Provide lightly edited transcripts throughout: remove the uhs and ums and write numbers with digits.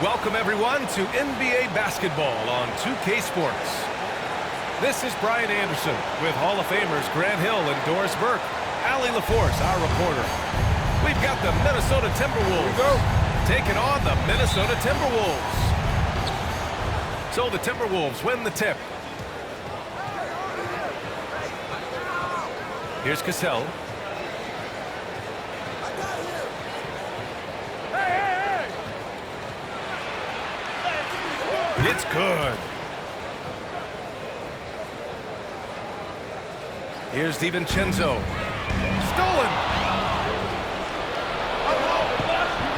Welcome everyone to NBA basketball on 2K Sports. This is Brian Anderson with Hall of Famers Grant Hill and Doris Burke. Allie LaForce, our reporter. We've got the Minnesota Timberwolves taking on the Minnesota Timberwolves. So the Timberwolves win the tip. Here's Cassell. It's good. Here's DiVincenzo. Stolen.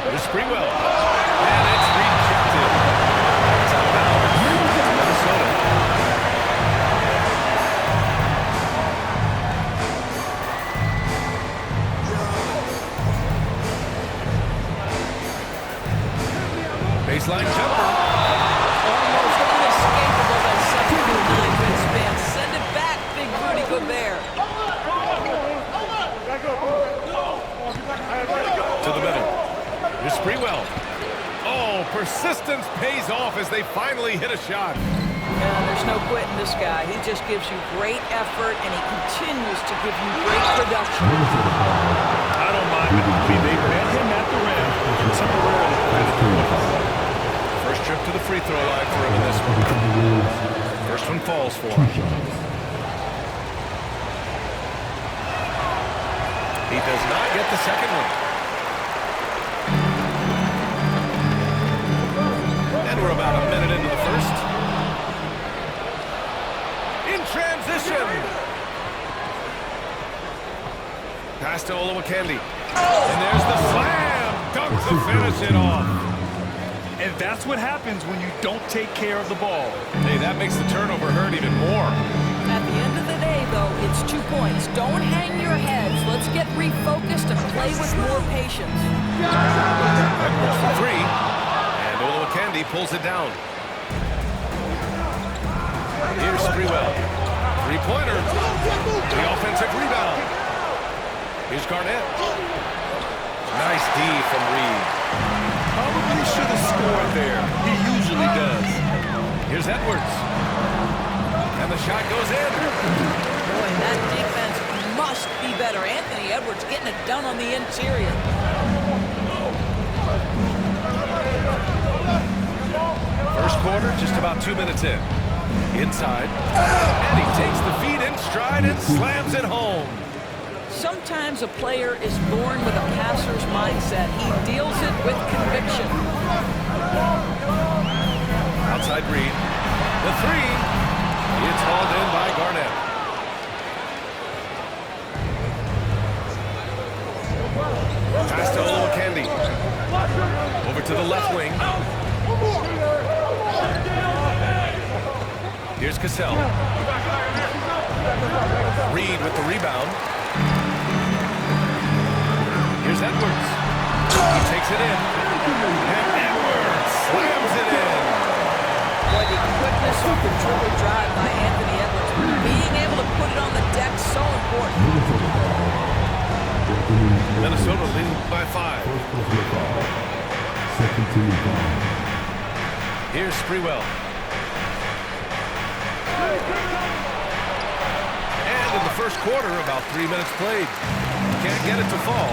Here's Sprewell. And it's rejected. It's out of bounds. Minnesota. Baseline jumper. Almost inescapable by such a 9-foot span. Send it back, Big Rudy Gobert. To the middle. Here's Sprewell. Oh, persistence pays off as they finally hit a shot. Yeah, there's no quitting this guy. He just gives you great effort, and he continues to give you great production. I don't mind it. I mean, they met him at the rim and temporarily prevented the First trip to the free throw line for him in this one. First one falls for him. He does not get the second one. And we're about a minute into the first. In transition. Pass to Olowokandi. And there's the slam. Dunks to finish it off. And that's what happens when you don't take care of the ball. Hey, that makes the turnover hurt even more. At the end of the day, though, it's 2 points. Don't hang your heads. Let's get refocused and play with more patience. Edwards for three. And Olowokandi pulls it down. Here's Sprewell. Three-pointer. The offensive rebound. Here's Garnett. Nice D from Reed. Probably should have scored there. He usually does. Here's Edwards. And the shot goes in. Boy, that defense must be better. Anthony Edwards getting it done on the interior. First quarter, just about 2 minutes in. Inside. And he takes the feet in stride and slams it home. Sometimes a player is born with a passer's mindset. He deals it with conviction. Outside Reed. The three. It's hauled in by Garnett. Pass to Olowokandi. Over to the left wing. Here's Cassell. Reed with the rebound. Here's Edwards. He takes it in. And Edwards slams it in. Boy, the quickness off the dribble drive by Anthony Edwards. Being able to put it on the deck, so important. Minnesota leading by 5. Here's Sprewell. And in the first quarter, about 3 minutes played. Can't get it to fall.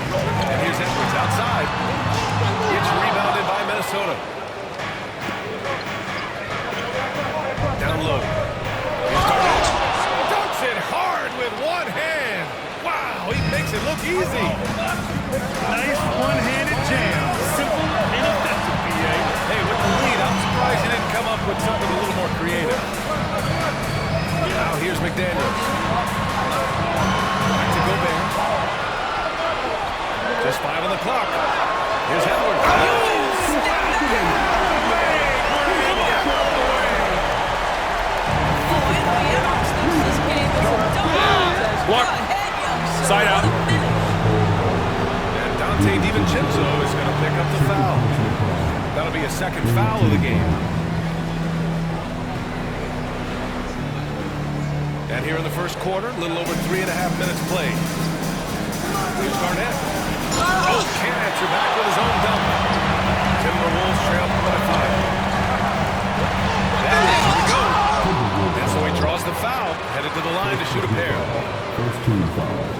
And here's Edwards outside. It's rebounded by Minnesota. Down low. Here's Garnett. Dunks it hard with one hand. Wow, he makes it look easy. Nice one-handed jam. Simple and effective, B.A. Hey, with the lead, I'm surprised he didn't come up with something a little more creative. Now here's McDaniels. Back to Gobert. Just 5 on the clock. Here's Edwards. Block. Side out. And Dante DiVincenzo is going to pick up the foul. That'll be a second foul of the game. And here in the first quarter, a little over 3.5 minutes played. Here's Garnett. Oh, can't answer back with his own dunk. Timberwolves headed to the line to shoot a pair.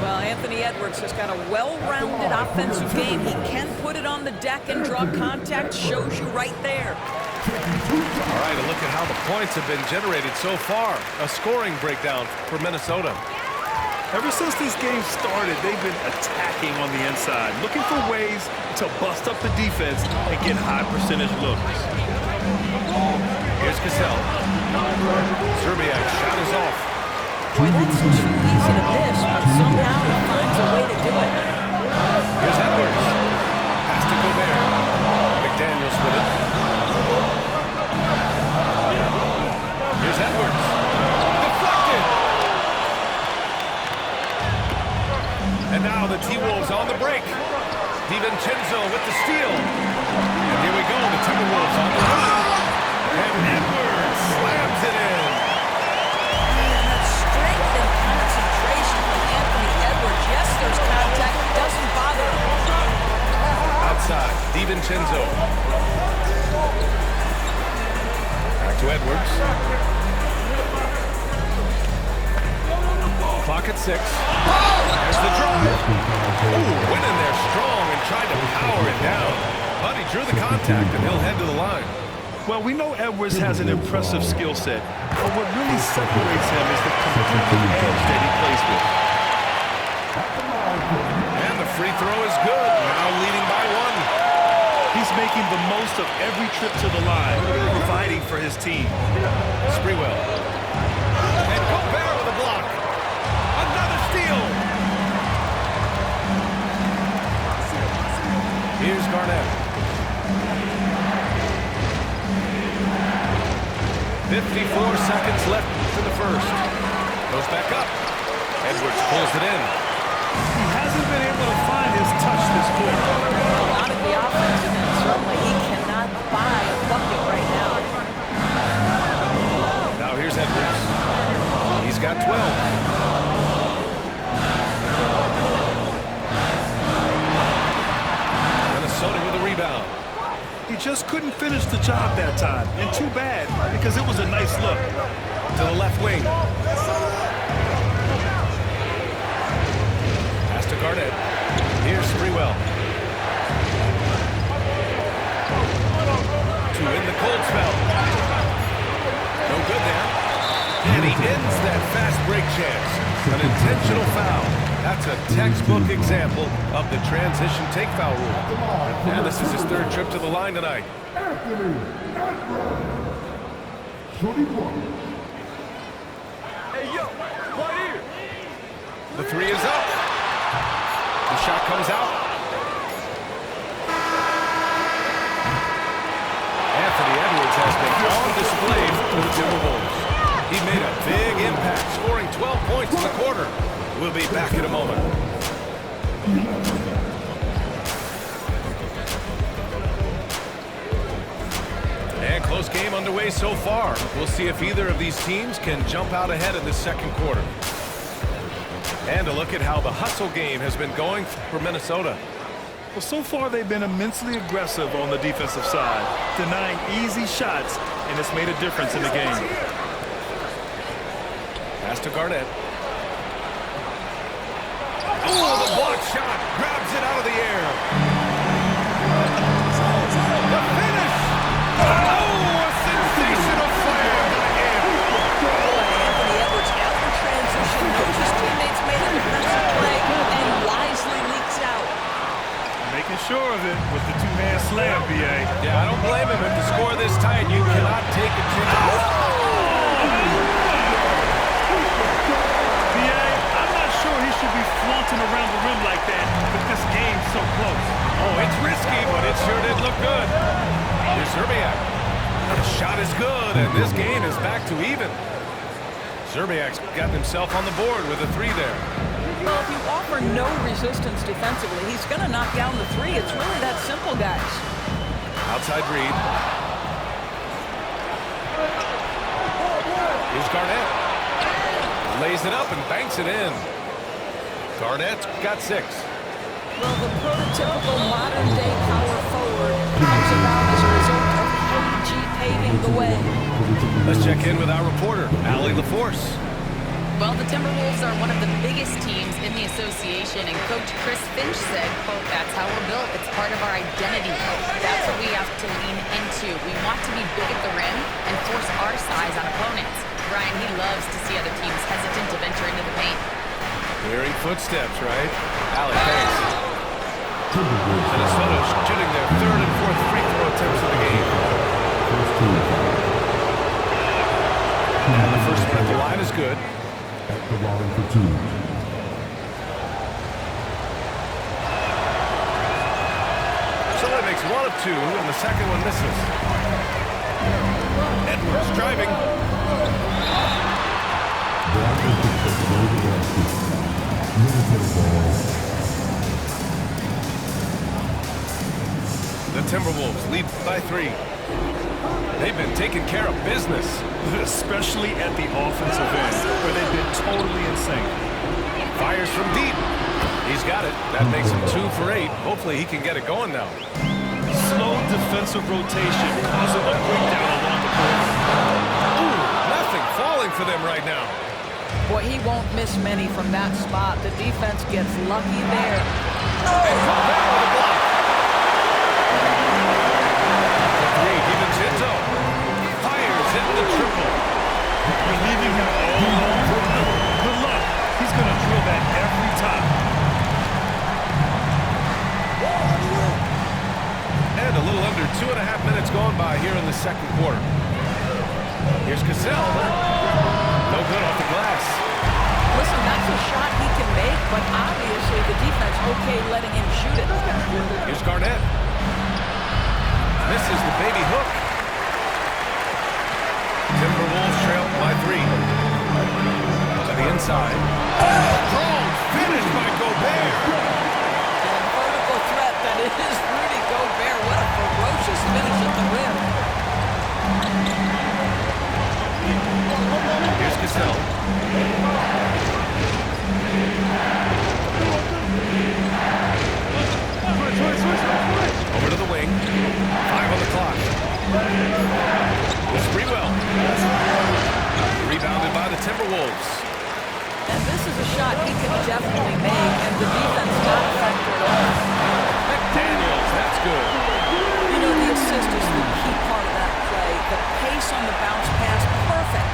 Well, Anthony Edwards has got a well-rounded offensive game. He can put it on the deck and draw contact. Shows you right there. All right, a look at how the points have been generated so far. A scoring breakdown for Minnesota. Ever since these games started, they've been attacking on the inside, looking for ways to bust up the defense and get high percentage looks. Here's Cassell. Zerbiak's shot is off. Boy, that's too easy to miss, but somehow he finds a way to do it. Here's Edwards. Pass to Gobert. McDaniels with it. Here's Edwards. Deflected. And now the T-Wolves on the break. DiVincenzo with the steal. And here we go, the Timberwolves on the run. And Edwards slams it in. And that strength and concentration from Anthony Edwards. Yes, there's contact. It doesn't bother him. Outside, DiVincenzo. Back to Edwards. Clock at 6. There's the drive. Ooh, went in there strong and tried to power it down. But he drew the contact and he'll head to the line. Well, we know Edwards has an impressive skill set, but what really separates him is the competitive edge that he plays with. And the free throw is good, now leading by 1. He's making the most of every trip to the line, providing for his team. Sprewell. And Gobert with a block. Another steal. Here's Garnett. 54 seconds left in the first. Goes back up. Edwards pulls it in. He hasn't been able to find his touch this quarter. Not at the offensive end. Certainly, he cannot buy a bucket right now. Now here's Edwards. He's got 12. Minnesota with a rebound. He just couldn't finish the job that time, and too bad, because it was a nice look. To the left wing. Pass to Garnett. Here's Sprewell. To in the cold spell. No good there. And he ends that fast break chance. An intentional foul. That's a textbook example of the transition take foul rule. And this is his 3rd trip to the line tonight. The 3 is up. The shot comes out. Anthony Edwards has been on display for the Timberwolves. He made a big impact, scoring 12 points in the quarter. We'll be back in a moment. And close game underway so far. We'll see if either of these teams can jump out ahead in the second quarter. And a look at how the hustle game has been going for Minnesota. Well, so far they've been immensely aggressive on the defensive side, denying easy shots, and it's made a difference in the game. Pass to Garnett. Oh, the block shot. Grabs it out of the air. The finish. Oh, a sensational fire by him. Anthony Edwards out in transition. Knows his teammates made a defensive play and wisely leaks out. Making sure of it with the two-hand slam, B.A. Yeah, I don't blame him. If the score this tight, you cannot take a chance. He should be flaunting around the rim like that, but this game's so close. Oh, it's risky, but it sure did look good. Here's Zerbiak. The shot is good, and this game is back to even. Zerbiak's got himself on the board with a 3 there. Well, if you offer no resistance defensively, he's going to knock down the 3. It's really that simple, guys. Outside Reed. Here's Garnett. Lays it up and banks it in. Garnett's got 6. Well, the prototypical modern-day power forward comes about as a result of PG paving the way. Let's check in with our reporter, Allie LaForce. Well, the Timberwolves are one of the biggest teams in the association, and Coach Chris Finch said, quote, "That's how we're built. It's part of our identity. That's what we have to lean into. We want to be big at the rim and force our size on opponents." Brian, he loves to see other teams hesitant to venture into the paint. Hearing footsteps, right? Allie, thanks. Minnesota shooting their third and fourth free throw attempts of the game. And the first one at the line is good. At the line for two. Minnesota makes one of two, and the second one misses. Edwards driving. The Timberwolves lead by 3. They've been taking care of business. Especially at the offensive end, where they've been totally in sync. Fires from deep. He's got it. That makes him 2 for 8. Hopefully he can get it going now. Slow defensive rotation causing a breakdown along the perimeter. Ooh, nothing falling for them right now. Boy, he won't miss many from that spot. The defense gets lucky there. And come back with a block. The 3, DiVincenzo. Fires in the triple. You're leaving him all alone. Good luck. He's going to drill that every time. And a little under 2.5 minutes gone by here in the second quarter. Here's Cassell. No good off the glass. Listen, that's a shot he can make, but obviously the defense okay letting him shoot it. Here's Garnett. Misses the baby hook. Timberwolves trail by 3. To the inside. Strong finish by Gobert. And vertical threat that is Rudy Gobert. What a ferocious finish at the rim. Here's Cassell. Over to the wing. 5 on the clock. Sprewell. Rebounded by the Timberwolves. And this is a shot he can definitely make, and the defense not affected at all. McDaniels, that's good. You know, the assist is the key part of that play. The pace on the bounce pass, perfect.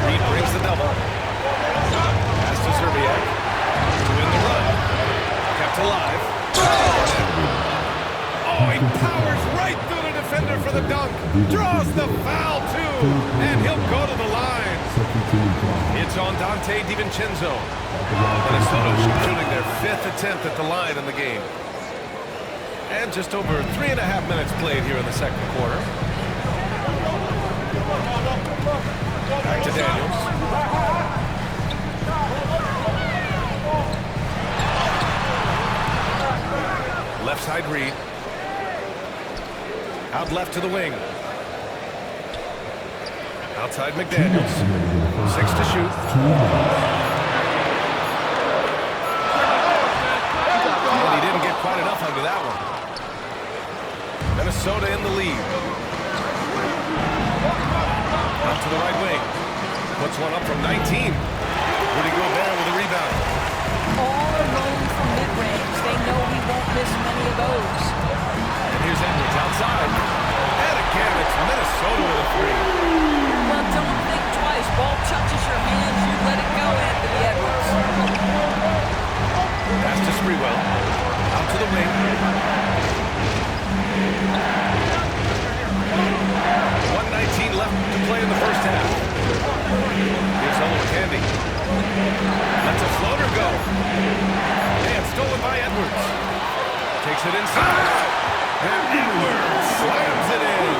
Reed brings the double. Pass to Zerbiak. To win the run. Kept alive. Oh, he powers right through the defender for the dunk. Draws the foul, too. And he'll go to the line. It's on Dante DiVincenzo. Minnesota shooting their 5th attempt at the line in the game. And just over 3.5 minutes played here in the second quarter. Back to Daniels. Left side Reed. Out left to the wing. Outside McDaniels. 6 to shoot. And he didn't get quite enough under that one. Minnesota in the lead. Out to the right wing. Puts one up from 19. Rudy Gobert with a rebound. All alone from mid-range. They know he won't miss many of those. And here's Edwards outside. And again, it's Minnesota with a 3. Well, don't think twice. Ball touches your hands, you let it go, Anthony Edwards. Pass to Sprewell. Out to the wing. 1:19 left to play in the first half. Here's Candy. Lets a floater go. And stolen by Edwards. Takes it inside. And Edwards slams it in.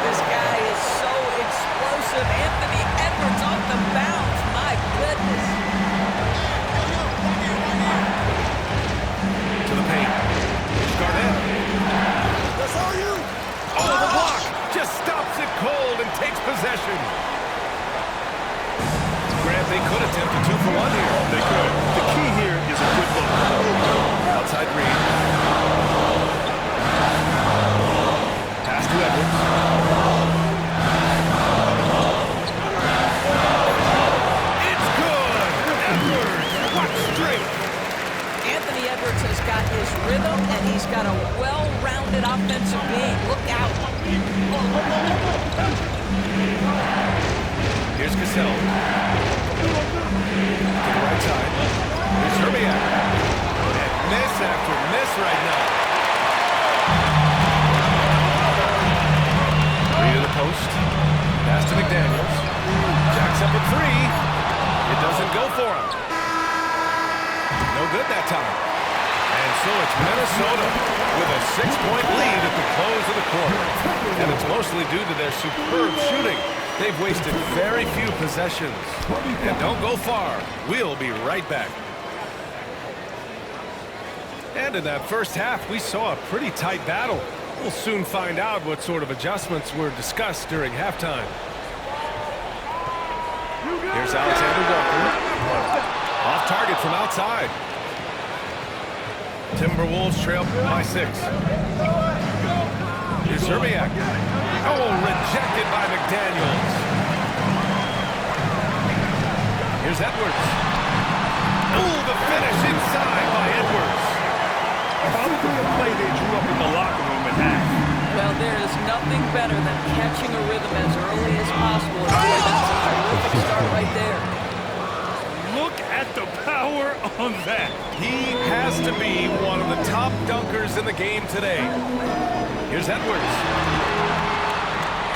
This guy is so explosive. Anthony Edwards off the bounce. My goodness. To the paint. Here's Garnett. Oh, the block. Just stops it cold and takes possession. Grant, they could attempt a 2 for 1 here. They could. The key here is a good look. Outside Reed. Pass to Edwards. Cassell. To the right side. Here's Zerbiak. And miss after miss right now. Three to the post. Pass to McDaniels. Jacks up a three. It doesn't go for him. No good that time. And so it's Minnesota with a 6-point lead at the close of the quarter. And it's mostly due to their superb shooting. They've wasted very few possessions. And don't go far. We'll be right back. And in that first half, we saw a pretty tight battle. We'll soon find out what sort of adjustments were discussed during halftime. Here's Alexander Walker. Off target from outside. Timberwolves trail by 6. Here's Zerbiak. Oh, rejected by McDaniels. Here's Edwards. Oh, the finish inside by Edwards. Probably a play they drew up in the locker room at half. Well, there is nothing better than catching a rhythm as early as possible. And boy, that's a terrific start right there. Look at the power on that. He has to be one of the top dunkers in the game today. Here's Edwards.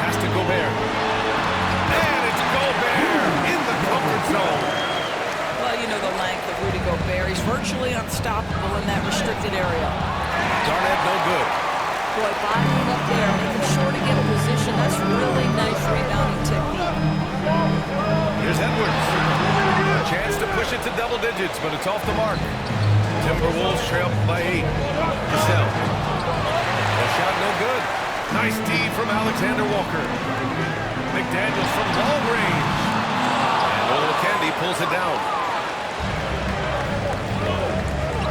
Pass to Gobert. And it's Gobert in the comfort zone. Well, you know the length of Rudy Gobert. He's virtually unstoppable in that restricted area. Garnett, no good. Boy, bottling up there, making sure to get a position. That's really nice rebounding technique. Here's Edwards. A chance to push it to double digits, but it's off the mark. Timberwolves trail by 8. Cassell. A shot no good. Nice D from Alexander Walker. McDaniels from long range. And Olakandi pulls it down.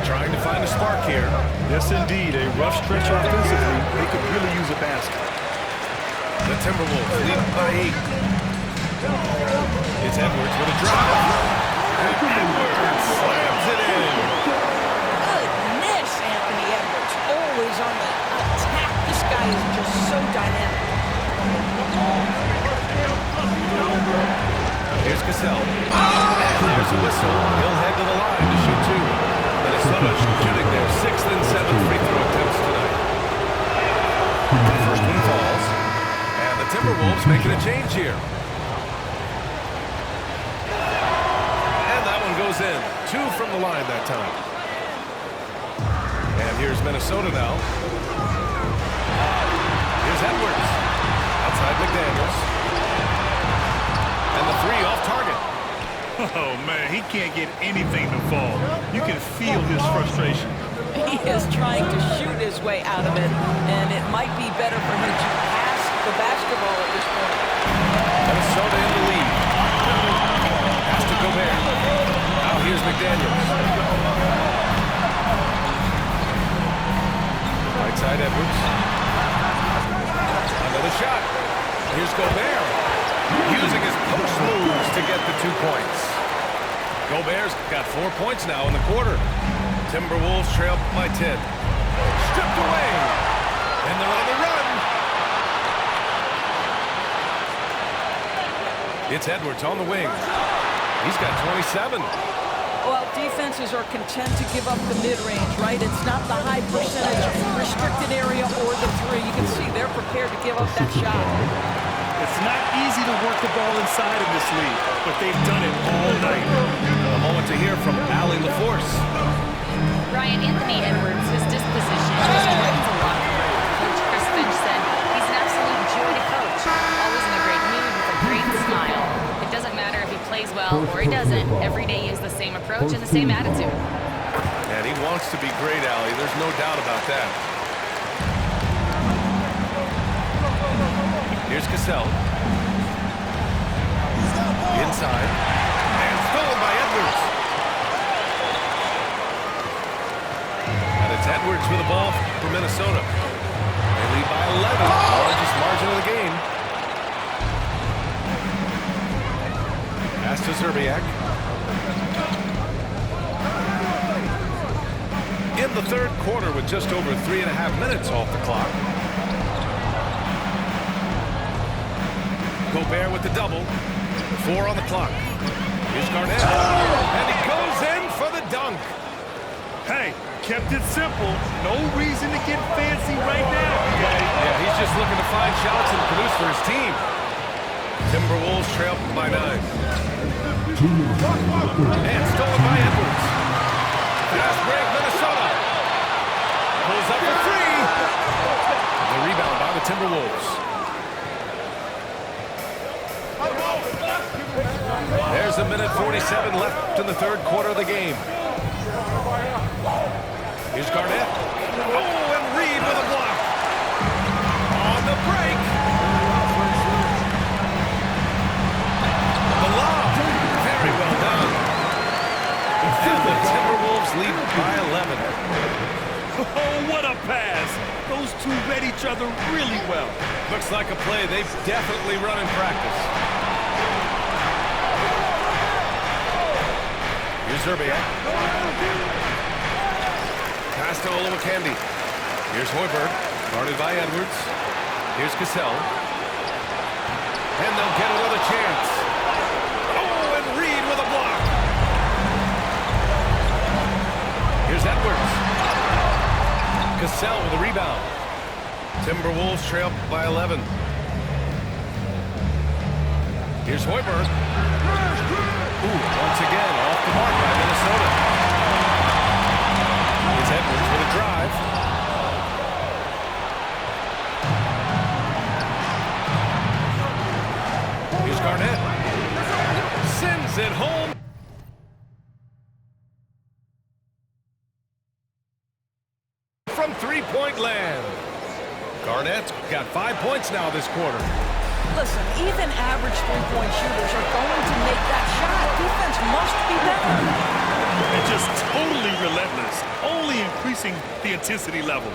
Trying to find a spark here. Yes, indeed. A rough stretch offensively. They could really use a basket. The Timberwolves lead by 8. It's Edwards with a drive. And Edwards slams it in. Goodness, Anthony Edwards. Always on the attack. This guy is just so dynamic. Here's Cassell. And there's a whistle. He'll head to the line to shoot 2. Minnesota shooting their 6th and 7th free throw attempts tonight. The first one falls. And the Timberwolves making a change here. And that one goes in. 2 from the line that time. And here's Minnesota now. Here's Edwards. Outside McDaniels. And the 3 off target. Oh, man, he can't get anything to fall. You can feel his frustration. He is trying to shoot his way out of it, and it might be better for him to pass the basketball at this point. Minnesota in the lead. Pass to Gobert. Now here's McDaniels. Right side Edwards. Another shot. Here's Gobert. Using his post moves to get the 2 points. Gobert's got 4 points now in the quarter. Timberwolves trail by 10. Stripped away. And they're on the run. It's Edwards on the wing. He's got 27. Well, defenses are content to give up the mid-range, right? It's not the high percentage restricted area or the 3. You can see they're prepared to give up that shot. It's not easy to work the ball inside in this league, but they've done it all night. A moment to hear from Allie LaForce. Ryan, Anthony Edwards, his disposition just brings a lot of room. Coach Chris Finch said he's an absolute joy to coach. Always in a great mood with a great smile. It doesn't matter if he plays well or he doesn't. Every day he has the same approach and the same attitude. And he wants to be great, Allie. There's no doubt about that. Here's Cassell. Inside. And stolen by Edwards. And it's Edwards with the ball for Minnesota. They lead by 11, largest margin of the game. Pass to Zerbiak. In the third quarter with just over 3.5 minutes off the clock. Gobert with the double. 4 on the clock. Here's Garnett. And he goes in for the dunk. Hey, kept it simple. No reason to get fancy right now, okay? Yeah, he's just looking to find shots and produce for his team. Timberwolves trail by 9. 2 minutes. And stolen by Edwards. Fast break, Minnesota. Pulls up for 3. The rebound by the Timberwolves. There's a minute 47 left in the third quarter of the game. Here's Garnett. Oh, and Reed with a block. On the break. The lob. Very well done. And the Timberwolves lead by 11. Oh, what a pass. Those two read each other really well. Looks like a play they've definitely run in practice. Here's Zerbiak. Pass to Olowokandi. Here's Hoiberg, guarded by Edwards. Here's Cassell. And they'll get another chance. Oh, and Reed with a block. Here's Edwards. Cassell with a rebound. Timberwolves trail by 11. Here's Hoiberg. Ooh, once again, off the mark by Minnesota. Here's Edwards with a drive. Here's Garnett. Sends it home. From three-point land. Garnett's got 5 points now this quarter. Listen, even average three-point shooters are going to make that shot. Defense must be better. And just totally relentless, only increasing the intensity level.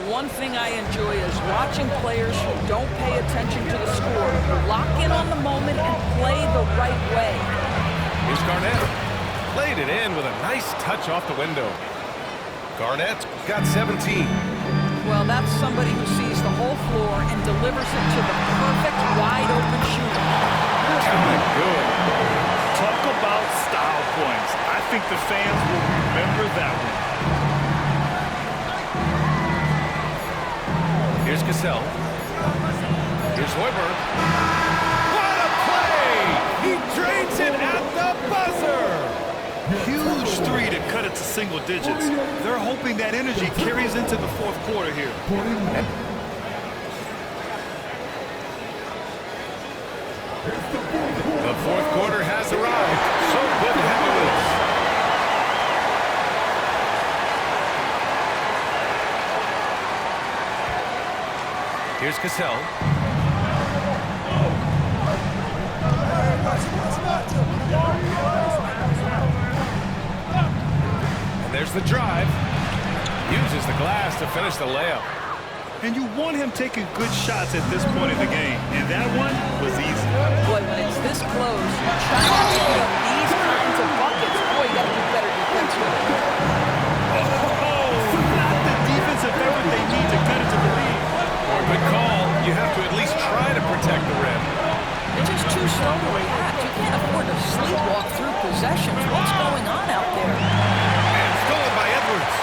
One thing I enjoy is watching players who don't pay attention to the score, lock in on the moment and play the right way. Here's Garnett. Played it in with a nice touch off the window. Garnett's got 17. Well, that's somebody who sees the whole floor and delivers it to the perfect wide-open shooter. Good. Talk about style points. I think the fans will remember that one. Here's Cassell. Here's Hoiberg. What a play! He drains it at the buzzer! Huge three to cut it to single digits. They're hoping that energy carries into the fourth quarter here. The fourth quarter has arrived. So good to have it. Here's Cassell. And there's the drive. Uses the glass to finish the layup. And you want him taking good shots at this point in the game. And that one was easy. Boy, when it's this close, trying to pick up these kinds of buckets, boy, you got to do better defensively. Oh, not the defensive effort they need to cut it to the lead. Good call. You have to at least try to protect the rim. They're just too slow to react. You can't afford to sleepwalk through possessions. What's going on out there? And stolen by Edwards.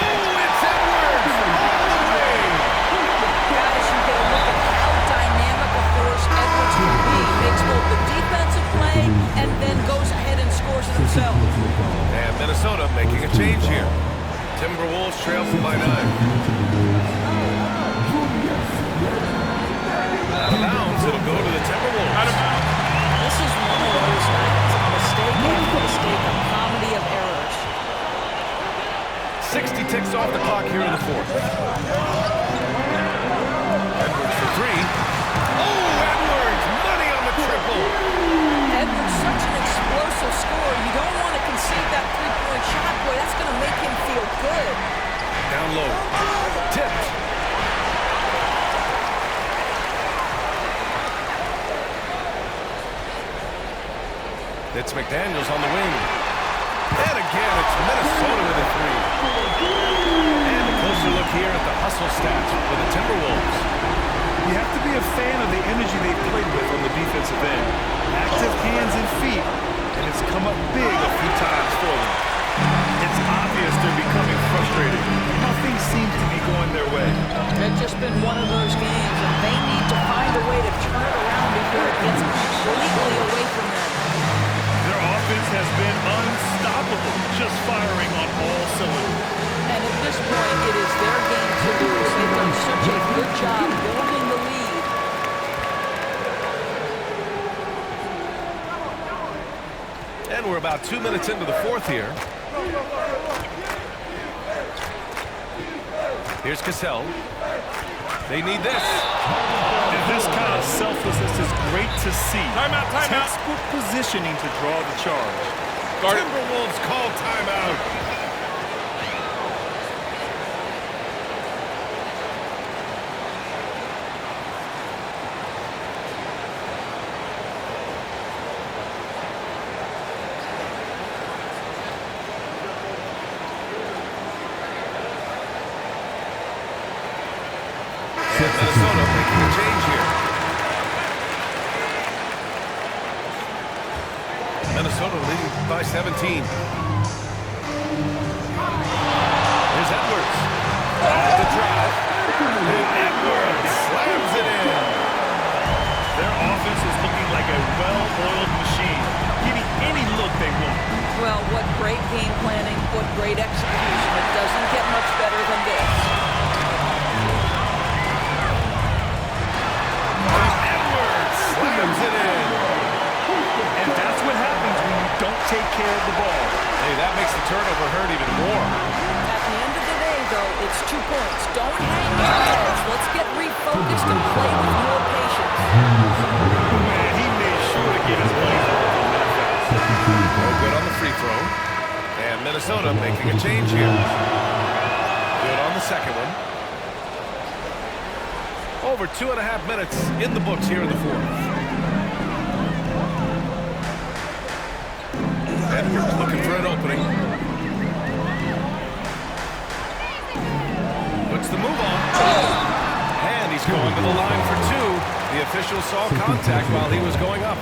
Oh, it's Edwards all the way. Guys, you get a look at how dynamic a force Edwards can be. Makes both the defensive play and then goes ahead and scores it himself. And Minnesota making a change here. Timberwolves trail by 9. Out of bounds, it'll go to the Timberwolves. This is one of those nights. Mistake after mistake, a comedy of errors. 60 ticks off the clock here in the fourth. Edwards for 3. Oh, Edwards! Money on the triple! Edwards, such an explosive scorer. You don't want to concede that three-point shot. Boy, that's going to make him feel good. Down low. Tipped. It's McDaniels on the wing. And again, it's Minnesota with a 3. And a closer look here at the hustle stats for the Timberwolves. You have to be a fan of the energy they've played with on the defensive end. Active hands and feet, and it's come up big a few times for them. It's obvious they're becoming frustrated. Nothing seems to be going their way. It's just been one of those games, and they need to find a way to turn it around before it gets completely away from them. Their offense has been unstoppable, just firing on all cylinders. And at this point, it is their game to lose. They've done such a good job building the lead. And we're about 2 minutes into the fourth here. Here's Cassell. They need this. And this kind of selflessness is great to see. Timeout, timeout. Textbook positioning to draw the charge. Timberwolves call timeout. And Minnesota making a change here. Minnesota leading by 17. Here's Edwards. The drive. And Edwards slams it in. Their offense is looking like a well-oiled machine, getting any look they want. Well, what great game planning, what great execution. It doesn't get much better than this. Slams it in. And that's what happens when you don't take care of the ball. Hey, that makes the turnover hurt even more. At the end of the day, though, it's 2 points. Don't hang your heads. Let's get refocused and play with more patience. Man, he made sure to get his money off on that foul. No good on the free throw. And Minnesota making a change here. Good on the second one. Over 2.5 minutes in the books here in the fourth. Edwards looking for an opening. Puts the move on. And he's going to the line for two. The official saw contact while he was going up.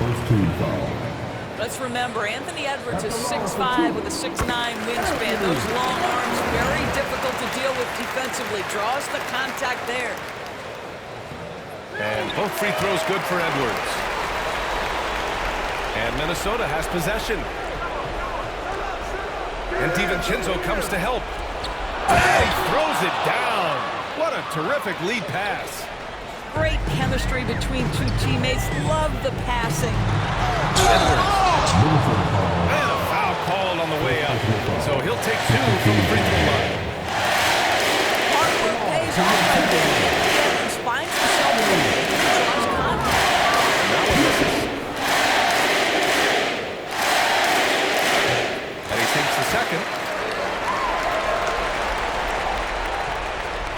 Let's remember, Anthony Edwards is 6'5" with a 6'9" wingspan. Those long arms, very difficult to deal with defensively. Draws the contact there. And both free throws good for Edwards. And Minnesota has possession. And DiVincenzo comes to help. And he throws it down. What a terrific lead pass. Great chemistry between two teammates. Love the passing. Edwards. And a foul called on the way up. So he'll take two from the free throw line. Hard work pays off right there. Edwards finds himself in the lead. Draws contact. Now he misses. And he takes the second.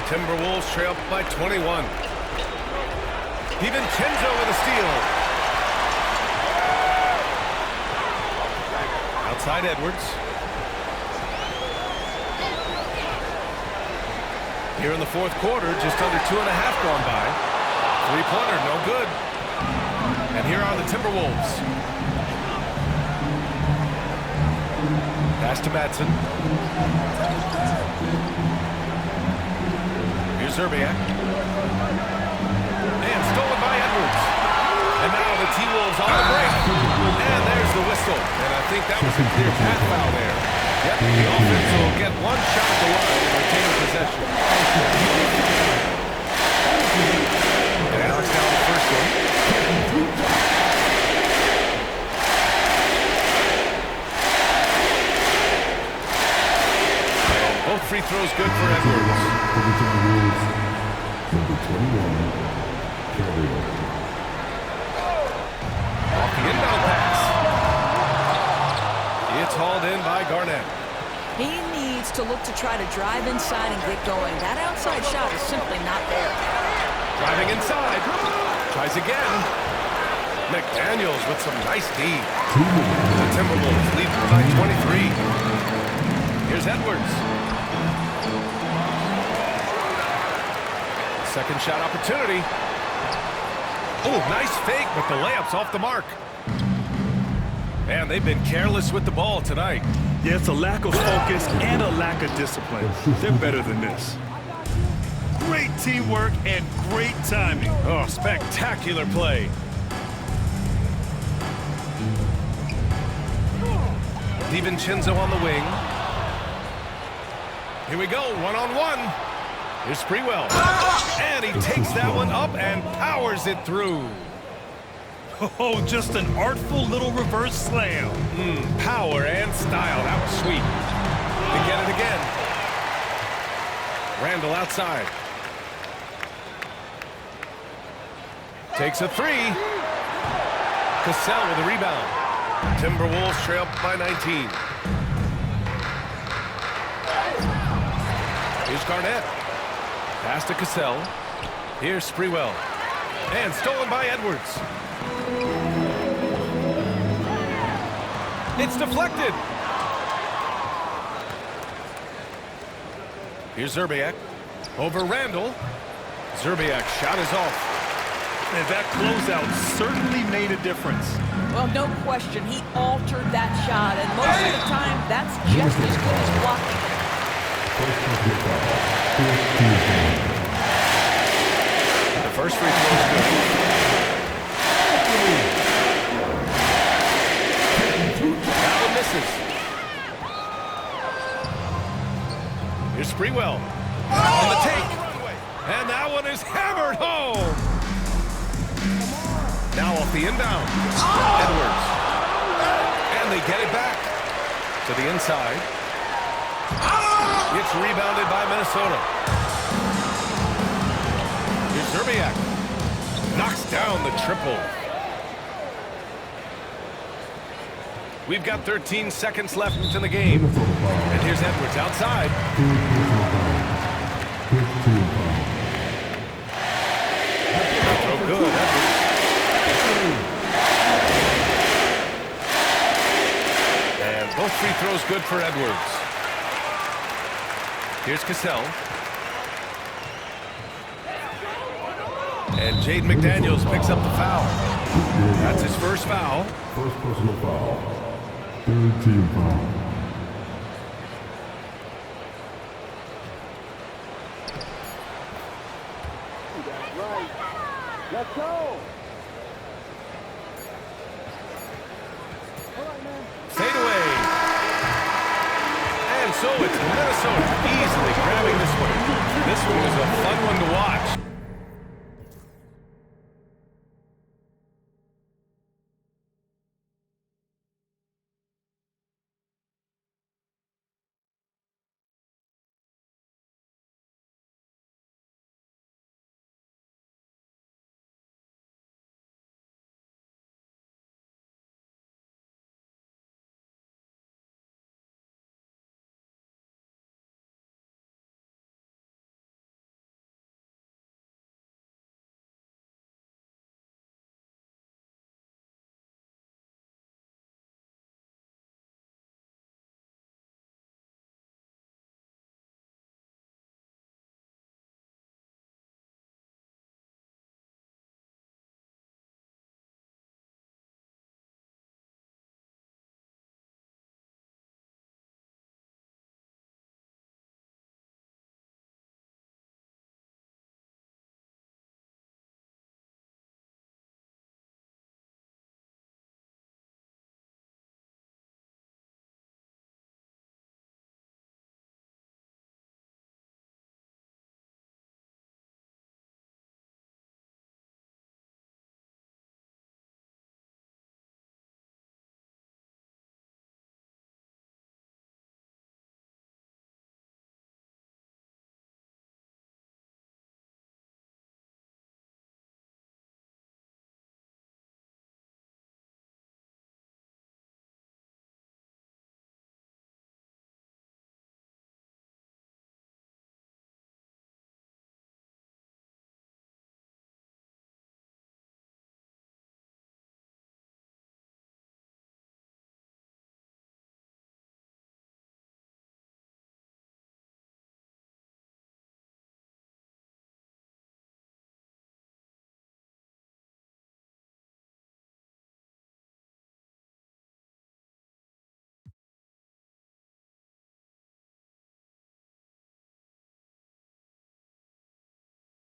Timberwolves trail by 21. DiVincenzo with a steal. Outside Edwards. Here in the fourth quarter, just under 2.5 gone by. Three-pointer, no good. And here are the Timberwolves. Pass to Madsen. Here's Zerbiak. And stolen by Edwards. And now the T-Wolves on the break. And there's the whistle. And I think that was a clear path foul there. Yep, the offense will get one shot at the line and retain possession. And Alex down the first one. And both free throws good for Edwards. Off the inbound pass. It's hauled in by Garnett. He needs to look to try to drive inside and get going. That outside shot is simply not there. Driving inside. Tries again. McDaniels with some nice D. The Timberwolves lead by 23. Here's Edwards. Second shot opportunity. Oh, nice fake, but the layup's off the mark. And they've been careless with the ball tonight. Yeah, it's a lack of focus and a lack of discipline. They're better than this. Great teamwork and great timing. Oh, spectacular play. DiVincenzo on the wing. Here we go, one-on-one. Here's Sprewell. And he takes that one up and powers it through. Oh, just an artful little reverse slam. Power and style. That was sweet. To get it again. Randall outside. Takes a three. Cassell with a rebound. Timberwolves trail by 19. Here's Garnett. Pass to Cassell. Here's Sprewell. And stolen by Edwards. It's deflected. Here's Zerbiak. Over Randall. Zerbiak's shot is off. And that closeout certainly made a difference. Well, no question. He altered that shot, and most of the time, that's just as good as blocking it. The first free throw is good. That one misses. Here's Sprewell. On the take. And that one is hammered home. Now off the inbound. Edwards. And they get it back. To the inside. It's rebounded by Minnesota. Here's Zerbiak. Knocks down the triple. We've got 13 seconds left into the game. And here's Edwards outside. Throw good. Edwards. And both free throws good for Edwards. Here's Cassell. And Jaden McDaniels picks up the foul. That's his first foul. First personal foul. Third team foul. Let's go! Fade away. And so it's Minnesota easily grabbing this one. This one was a fun one to watch.